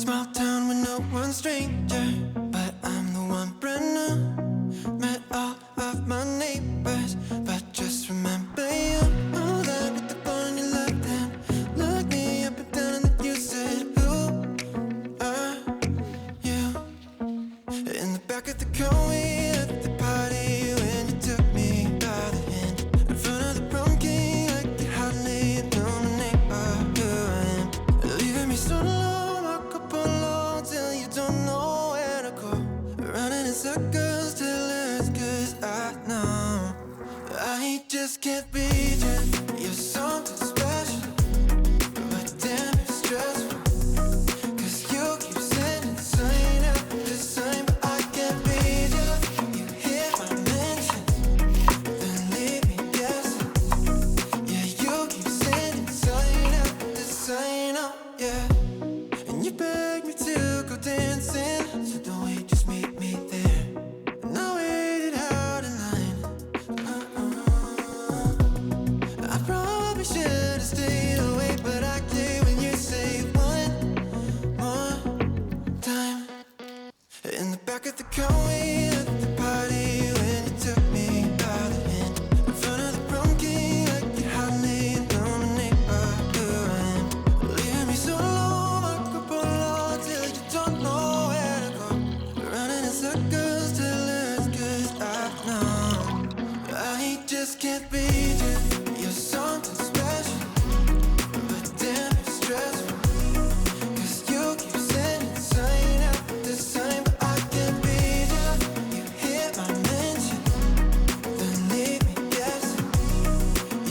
Small town with no one stranger, but I'm the one brand new. Met all of my neighbors, but just remember you. Oh, that with the phone in your left hand. Look me up and down and then you said, who are you? In the back of the car we at the party when you took me by the hand. In front of the prom king like you hardly know my name or who I am. Leaving me so alone, walk up alone till you don't know where to go. Running in circles till it's 'cause I know I just can't beat you. You're something special, but damn it's stressful. 'Cause you keep sending sign after the sign, but I can't beat you. You hit my mention, then leave me guessing. Yeah, you keep sending sign after the sign, oh yeah. And you beg me to go dancing, so don't wait, just meet me there. And I waited out in line. I probably should've stayed away, but I can't when you say one more time. In the back of the car we at the party when you took me by the hand. In front of the prom king like you hardly know my name or who I am. Leaving me so alone, walk up alone till you don't know where to go. Running in circles till it's 'cause I know I just can't beat you. You're something special, but damn it's stressful. 'Cause you keep sending sign after sign, but I can't beat you. You hit my mention, then leave me guessing.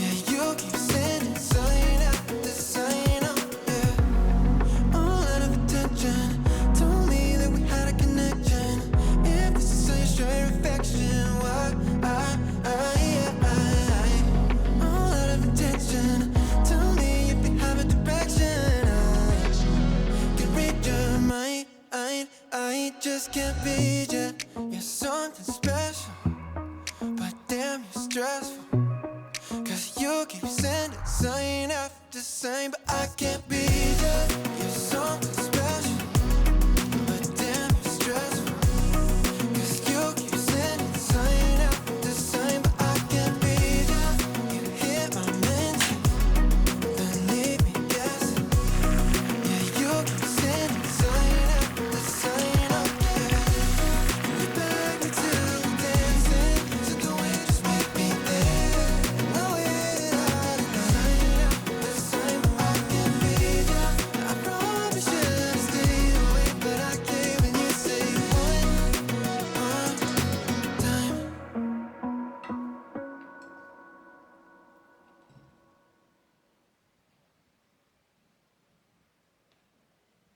Yeah, you keep sending sign after sign, oh yeah. All out of attention, told me that we had a connection. If this is such straight affection, why all out of intention, tell me if you have a direction. I can read your mind, I just can't beat you. You're something special, but damn you're stressful. 'Cause you keep sending sign after sign, but